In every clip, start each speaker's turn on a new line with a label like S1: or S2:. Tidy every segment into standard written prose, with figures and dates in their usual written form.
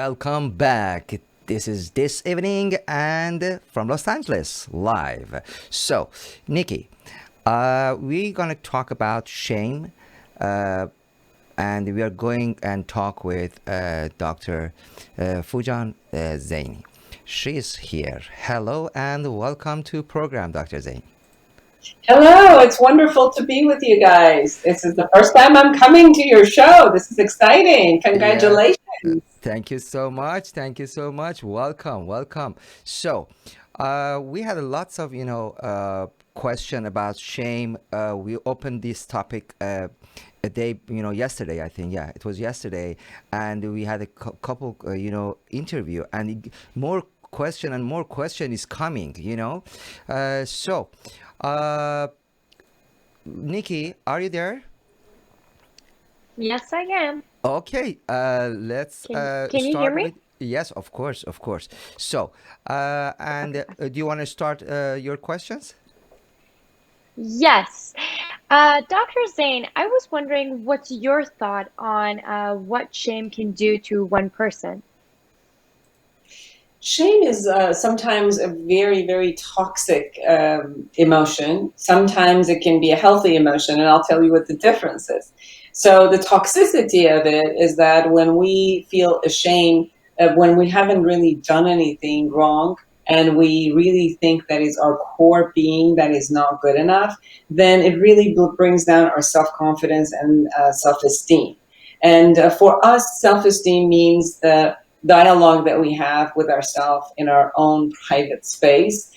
S1: welcome back. This is This Evening and from Los Angeles live. So, Nikki, we're going to talk about shame, uh, and we are going and talk with Dr. Foojan Zaini. She is here. Hello and welcome to program, Dr. Zaini.
S2: Hello, it's wonderful to be with you guys. This is the first time I'm coming to your show. This is exciting.
S1: Yeah,
S2: Congratulations.
S1: thank you so much. Thank you so much. Welcome, welcome. So, we had lots of, question about shame. We opened this topic a day, yesterday, I think. Yeah, it was yesterday. And we had a couple, interview more question and more question is coming. So, uh, Nikki, are you there?
S3: Yes, I am.
S1: Okay, let's
S3: Can you hear
S1: start
S3: me?
S1: with yes, of course, of course. So, and
S3: Okay.
S1: do you want to start your questions?
S3: Yes. Dr. Zane, I was wondering what's your thought on what shame can do to one person?
S2: Shame is sometimes a very, very toxic emotion. Sometimes it can be a healthy emotion, and I'll tell you what the difference is. So, the toxicity of it is that when we feel ashamed, when we haven't really done anything wrong, and we really think that is our core being that is not good enough, then it really brings down our self confidence and self esteem. And for us, self esteem means the dialogue that we have with ourselves in our own private space.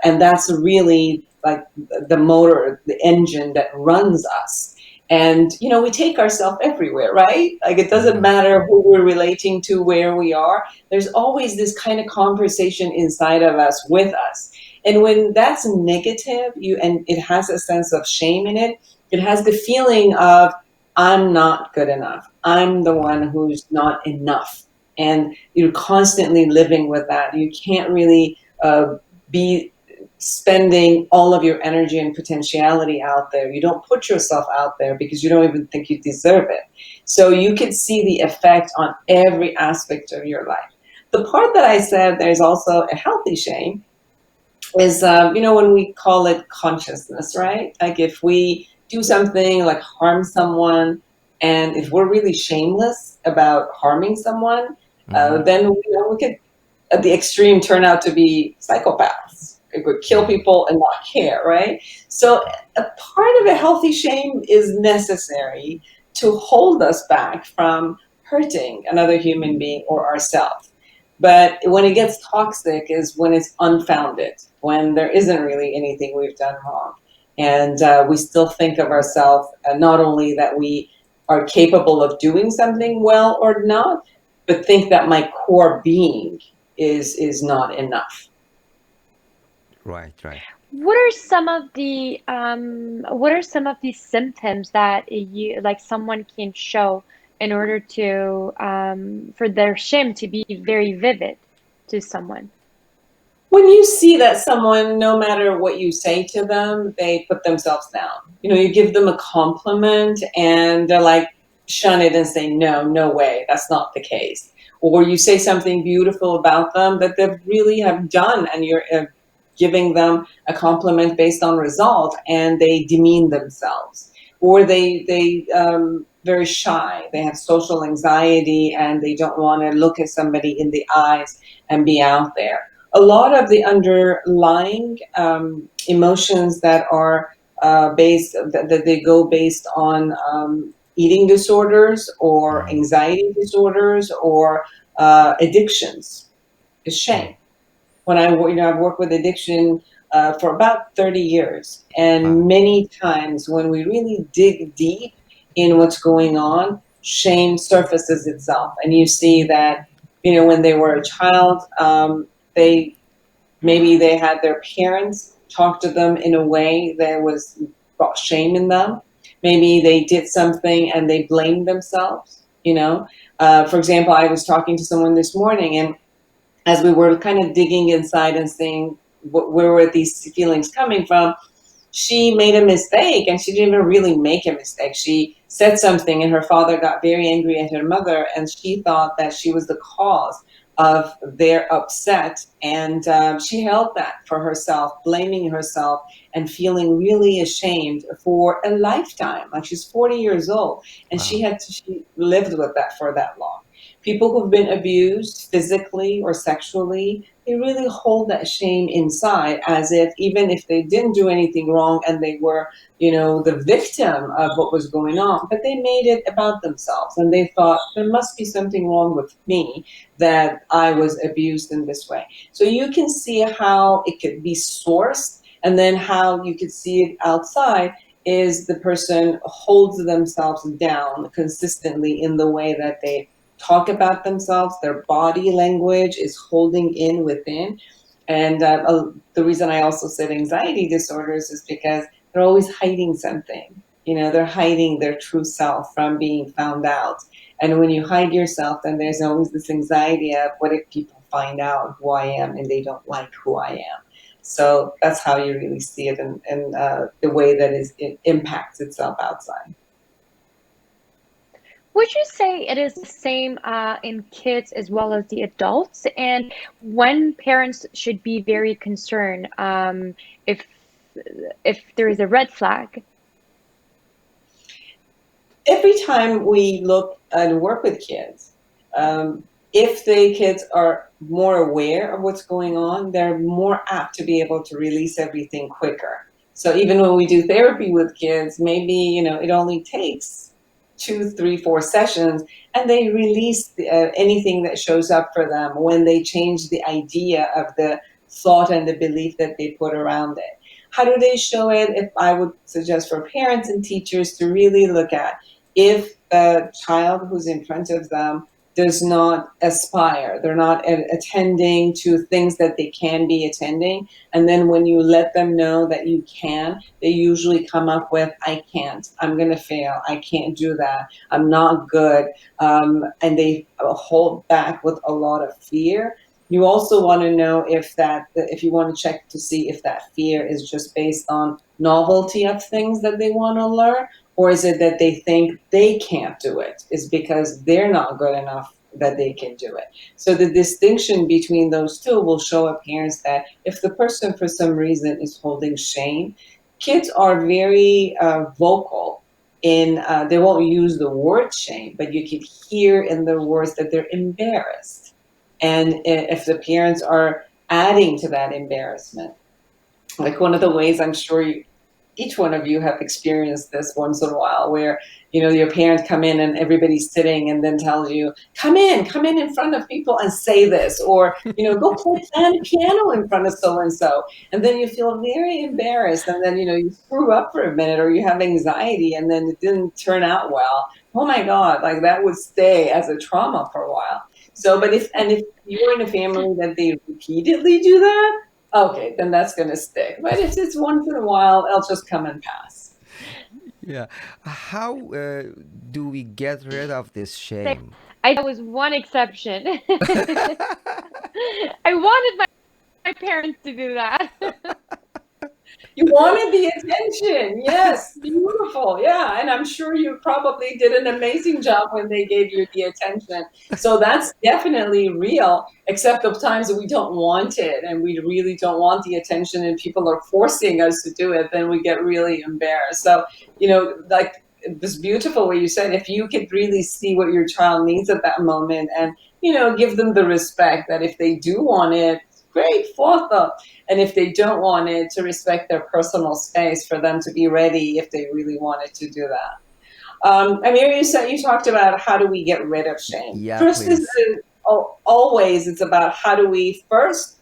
S2: And that's really like the motor, the engine that runs us. And, we take ourselves everywhere, right? Like it doesn't
S1: Mm-hmm.
S2: matter who we're relating to, where we are. There's always this kind of conversation inside of us with us. And when that's negative, and it has a sense of shame in it, it has the feeling of, I'm not good enough. I'm the one who's not enough, and you're constantly living with that. You can't really be spending all of your energy and potentiality out there. You don't put yourself out there because you don't even think you deserve it. So you can see the effect on every aspect of your life. The part that I said there's also a healthy shame is, when we call it consciousness, right? Like if we do something like harm someone, and if we're really shameless about harming someone,
S1: Mm-hmm.
S2: then we could, at the extreme, turn out to be psychopaths. We could kill
S1: Mm-hmm.
S2: people and not care, right? So a part of a healthy shame is necessary to hold us back from hurting another human being or ourselves. But when it gets toxic is when it's unfounded, when there isn't really anything we've done wrong. And we still think of ourselves not only that we are capable of doing something well or not, but think that my core being is not enough.
S1: Right, right.
S3: What are some of the symptoms that you like someone can show in order to for their shame to be very vivid to someone?
S2: When you see that someone, no matter what you say to them, they put themselves down. You give them a compliment and they're like, shun it and say, no, no way, that's not the case. Or you say something beautiful about them that they really have done, and you're giving them a compliment based on result, and they demean themselves. Or they very shy, they have social anxiety, and they don't want to look at somebody in the eyes and be out there. A lot of the underlying emotions that are that they go based on eating disorders or
S1: Mm-hmm.
S2: anxiety disorders or addictions is shame. When I've worked with addiction for about 30 years,
S1: Wow.
S2: and many times when we really dig deep in what's going on, shame surfaces itself, and you see that when they were a child, they maybe they had their parents talk to them in a way that was brought shame in them. Maybe they did something and they blamed themselves. For example, I was talking to someone this morning, and as we were kind of digging inside and seeing where were these feelings coming from, she made a mistake, and she didn't even really make a mistake. She said something, and her father got very angry at her mother, and she thought that she was the cause of their upset. And she held that for herself, blaming herself and feeling really ashamed for a lifetime. Like, she's 40 years old, and
S1: Wow.
S2: she lived with that for that long. People who've been abused physically or sexually, they really hold that shame inside, as if even if they didn't do anything wrong and they were, the victim of what was going on, but they made it about themselves, and they thought there must be something wrong with me, that I was abused in this way. So you can see how it could be sourced, and then how you could see it outside is the person holds themselves down consistently in the way that they talk about themselves. Their body language is holding in within. And the reason I also said anxiety disorders is because they're always hiding something. They're hiding their true self from being found out. And when you hide yourself, then there's always this anxiety of, what if people find out who I am and they don't like who I am? So that's how you really see it, and the way that it impacts itself outside.
S3: Would you say it is the same in kids as well as the adults? And when parents should be very concerned if there is a red flag?
S2: Every time we look and work with kids, if the kids are more aware of what's going on, they're more apt to be able to release everything quicker. So even when we do therapy with kids, maybe it only takes 2, 3, 4 sessions, and they release anything that shows up for them when they change the idea of the thought and the belief that they put around it. How do they show it? If I would suggest for parents and teachers to really look at, if the child who's in front of them does not aspire, they're not attending to things that they can be attending, and then when you let them know that you can, they usually come up with, I can't, I'm going to fail, I can't do that, I'm not good, and they hold back with a lot of fear. You also want to know if you want to check to see if that fear is just based on novelty of things that they want to learn, or is it that they think they can't do it, is because they're not good enough that they can do it. So the distinction between those two will show parents that if the person for some reason is holding shame, kids are very vocal in, they won't use the word shame, but you can hear in their words that they're embarrassed. And if the parents are adding to that embarrassment, like one of the ways, I'm sure each one of you have experienced this once in a while, where your parents come in and everybody's sitting, and then tells you, come in front of people and say this, or go play piano in front of so and so, and then you feel very embarrassed, and then you screw up for a minute, or you have anxiety, and then it didn't turn out well. Oh my God, like that would stay as a trauma for a while. So, but if you're in a family that they repeatedly do that, okay, then that's going to stick. But if it's once in a while, it'll just come and pass.
S1: Yeah. How do we get rid of this
S3: Say,
S1: shame?
S3: I was one exception. I wanted my parents to do that.
S2: You wanted the attention. Yes, beautiful. Yeah, and I'm sure you probably did an amazing job when they gave you the attention. So that's definitely real, except the times that we don't want it and we really don't want the attention and people are forcing us to do it, then we get really embarrassed. So, like this beautiful way you said, if you could really see what your child needs at that moment, and, give them the respect that if they do want it, great, fourth, and if they don't want it, to respect their personal space for them to be ready if they really wanted to do that. Amir, you talked about how do we get rid of shame.
S1: Yeah,
S2: First is
S1: please.
S2: always it's about how do we first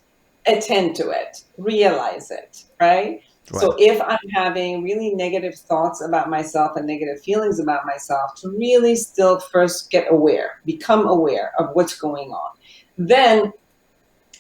S2: attend to it, realize it, right?
S1: Right.
S2: So if I'm having really negative thoughts about myself and negative feelings about myself, to really still first get aware, become aware of what's going on. Then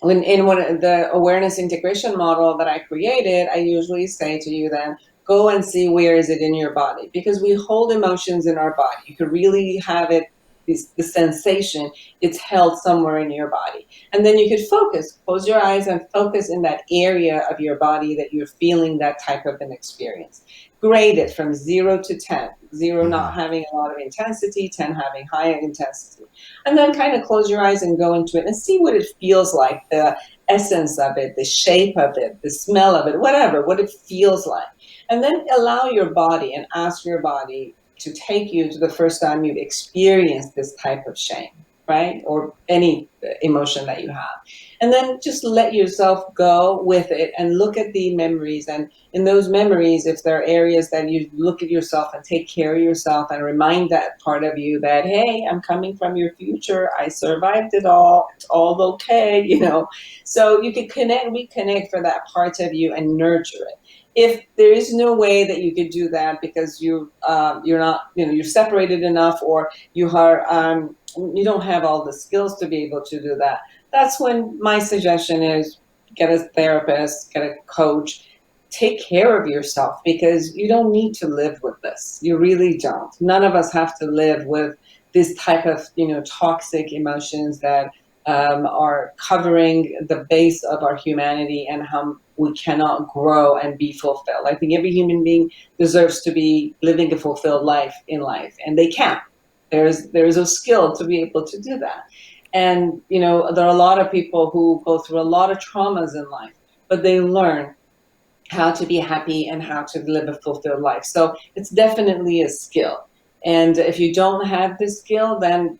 S2: when in one of the awareness integration model that I created, I usually say to you, then go and see where is it in your body, because we hold emotions in our body. You could really have it the sensation, it's held somewhere in your body. And then you could focus, close your eyes and focus in that area of your body that you're feeling that type of an experience. Grade it from 0 to 10. 0
S1: Mm-hmm.
S2: not having a lot of intensity, 10 having higher intensity. And then kind of close your eyes and go into it and see what it feels like, the essence of it, the shape of it, the smell of it, whatever, what it feels like. And then allow your body and ask your body to take you to the first time you've experienced this type of shame, right? Or any emotion that you have. And then just let yourself go with it and look at the memories. And in those memories, if there are areas that you look at yourself and take care of yourself and remind that part of you that, hey, I'm coming from your future. I survived it all. It's all okay, you know. So you can reconnect for that part of you and nurture it. If there is no way that you could do that because you're not, you're separated enough, or you don't have all the skills to be able to do that, that's when my suggestion is get a therapist, get a coach, take care of yourself, because you don't need to live with this. You really don't. None of us have to live with this type of toxic emotions that are covering the base of our humanity and how we cannot grow and be fulfilled. I think every human being deserves to be living a fulfilled life in life, and they can. There's a skill to be able to do that. And there are a lot of people who go through a lot of traumas in life, but they learn how to be happy and how to live a fulfilled life. So it's definitely a skill. And if you don't have this skill, then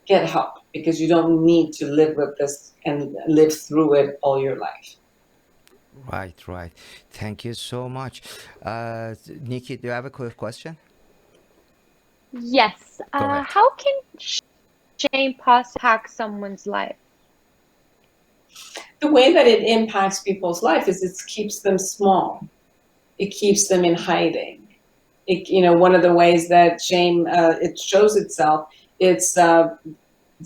S2: get help, because you don't need to live with this and live through it all your life.
S1: Right, right. Thank you so much. Nikki, do you have a quick question?
S3: Yes.
S1: Go ahead.
S3: How can shame possibly impact someone's life?
S2: The way that it impacts people's life is it keeps them small. It keeps them in hiding. One of the ways that shame it shows itself, it's the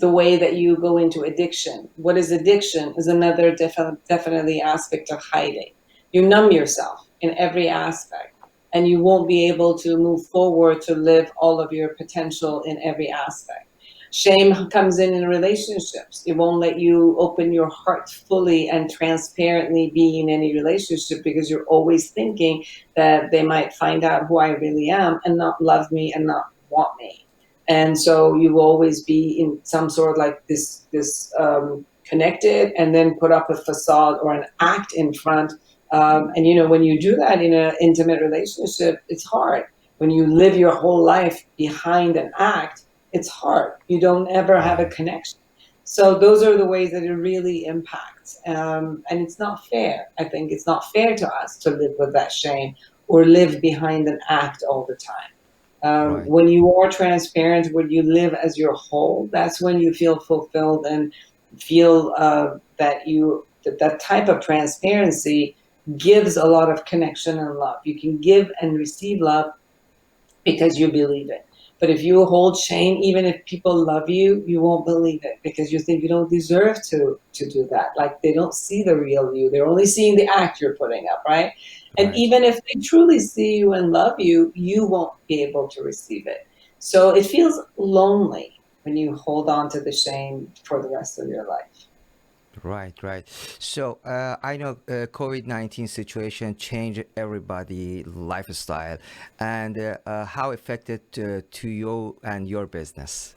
S2: way that you go into addiction. What is addiction is another definitely aspect of hiding. You numb yourself in every aspect, and you won't be able to move forward to live all of your potential in every aspect. Shame comes in relationships. It won't let you open your heart fully and transparently be in any relationship, because you're always thinking that they might find out who I really am and not love me and not want me. And so you will always be in some sort of like this connected, and then put up a facade or an act in front. And when you do that in an intimate relationship, it's hard. When you live your whole life behind an act, it's hard. You don't ever have a
S1: Right.
S2: connection. So those are the ways that it really impacts. And it's not fair. I think it's not fair to us to live with that shame or live behind an act all the time.
S1: Right.
S2: When you are transparent, when you live as your whole, that's when you feel fulfilled and feel that type of transparency gives a lot of connection and love. You can give and receive love because you believe it. But if you hold shame, even if people love you, you won't believe it, because you think you don't deserve to do that. Like, they don't see the real you. They're only seeing the act you're putting up, right? And
S1: Right.
S2: even if they truly see you and love you, you won't be able to receive it. So it feels lonely when you hold on to the shame for the rest of your life.
S1: Right, right. So I know COVID-19 situation changed everybody lifestyle, and how affected to you and your business.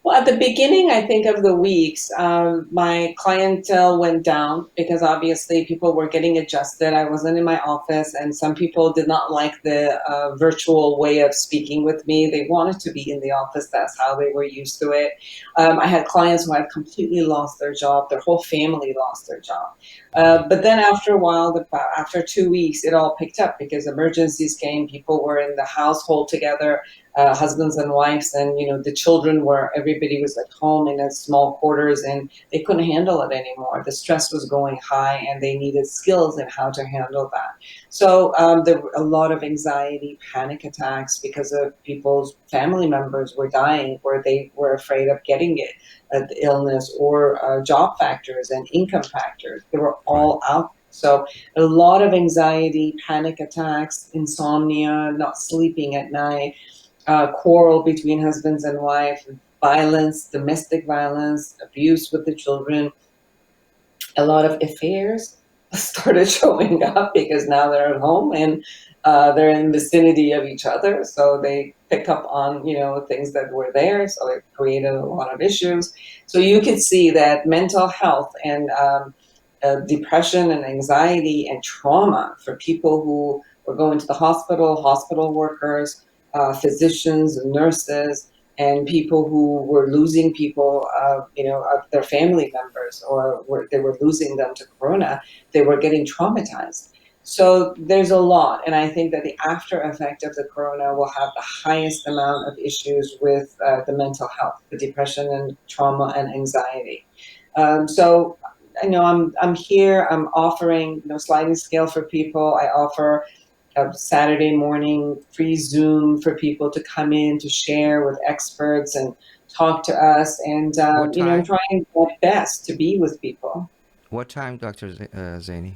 S2: Well, at the beginning, I think of the weeks, my clientele went down because obviously people were getting adjusted. I wasn't in my office, and some people did not like the virtual way of speaking with me. They wanted to be in the office. That's how they were used to it. I had clients who had completely lost their job. Their whole family lost their job.
S1: Right.
S2: But then after a while, after 2 weeks, it all picked up because emergencies came. People were in the household together, husbands and wives, and the children were, everybody was at home in a small quarters, and they couldn't handle it anymore. The stress was going high, and they needed skills in how to handle that. So there were a lot of anxiety, panic attacks, because of people's family members were dying, where they were afraid of getting it, the illness, or job factors and income factors. They were
S1: Right.
S2: all out. So a lot of anxiety, panic attacks, insomnia, not sleeping at night. quarrel between husbands and wife, violence, domestic violence, abuse with the children, a lot of affairs started showing up because now they're at home and they're in vicinity of each other, so they pick up on things that were there, so it created a lot of issues. So you could see that mental health and depression and anxiety and trauma for people who were going to the hospital workers, physicians and nurses, and people who were losing people, of their family members, or they were losing them to corona, they were getting traumatized. So there's a lot, and I think that the after effect of the corona will have the highest amount of issues with the mental health, the depression and trauma and anxiety. So I know I'm here. I'm offering sliding scale for people. I offer a Saturday morning free Zoom for people to come in to share with experts and talk to us, and
S1: What time?
S2: trying my best to be with people.
S1: What time, Dr. Zaini?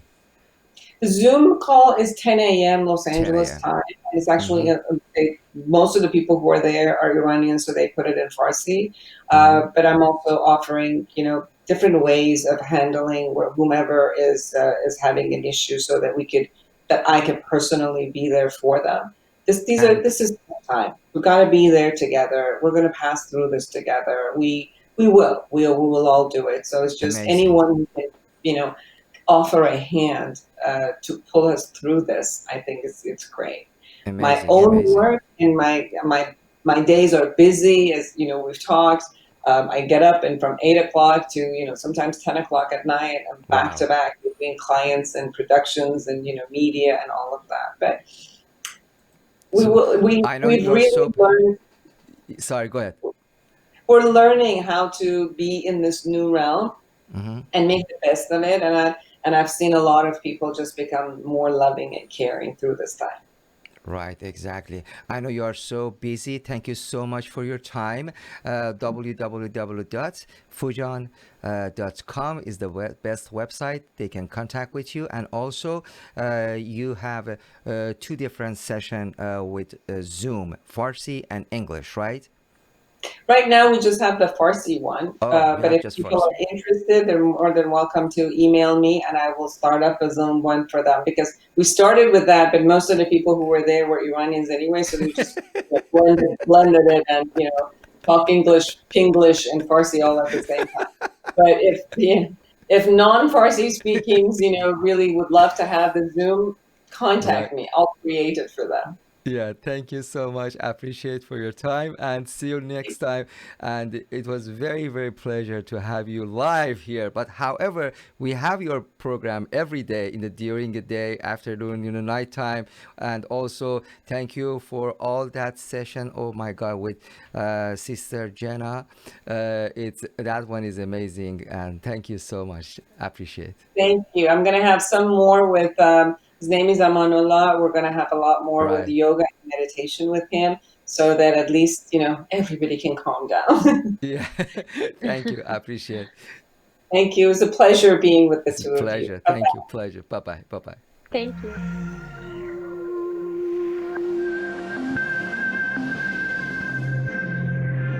S2: The Zoom call is 10 a.m. Los
S1: 10
S2: Angeles
S1: a.m.
S2: time. It's actually
S1: Mm-hmm.
S2: most of the people who are there are Iranian, so they put it in Farsi.
S1: Mm-hmm.
S2: But I'm also offering, different ways of handling where whomever is having an issue, so that I could personally be there for them.
S1: And
S2: This is time. We've got to be there together. We're going to pass through this together. We will all do it. So it's just
S1: amazing.
S2: anyone who can, offer a hand to pull us through this. I think it's great. My
S1: Amazing.
S2: own
S1: Amazing.
S2: work and my days are busy, as we've talked. I get up, and from 8 o'clock to sometimes 10 o'clock at night, I'm back to
S1: Wow.
S2: back between clients and productions and media and all of that. But we
S1: So
S2: will we
S1: I know
S2: we've
S1: you're
S2: really
S1: so.
S2: learned.
S1: Sorry, go ahead.
S2: We're learning how to be in this new realm
S1: Mm-hmm.
S2: and make the best of it. And I've seen a lot of people just become more loving and caring through this time.
S1: Right, exactly. I know you are so busy. Thank you so much for your time. www.fujan.com is the best website. They can contact with you. And also, you have two different session with Zoom, Farsi and English, right?
S2: Right now, we just have the Farsi one,
S1: Oh, you
S2: but
S1: have
S2: if
S1: just
S2: people
S1: Farsi.
S2: are interested, they're more than welcome to email me, and I will start up a Zoom one for them, because we started with that, but most of the people who were there were Iranians anyway, so we just blended it, and talk English, Pinglish, and Farsi all at the same time. But if non-Farsi speakings, really would love to have the Zoom,
S1: Right.
S2: contact me. I'll create it for them.
S1: Yeah, thank you so much. Appreciate for your time and see you next time. And it was very, very pleasure to have you live here. But however, we have your program every day in the during the day, afternoon, nighttime. And also thank you for all that session. Oh my God, with Sister Jenna. It's that one is amazing. And thank you so much. Appreciate.
S2: Thank you. I'm going to have some more with, his name is Amanullah. We're going to have a lot more with
S1: Right.
S2: yoga and meditation with him, so that at least, everybody can calm down.
S1: Yeah. Thank you. Appreciate.
S2: Thank you. It was a pleasure being with the
S1: It's a
S2: two of you.
S1: pleasure.
S2: Bye.
S1: Thank you. Pleasure. Bye bye. Bye bye.
S3: Thank you.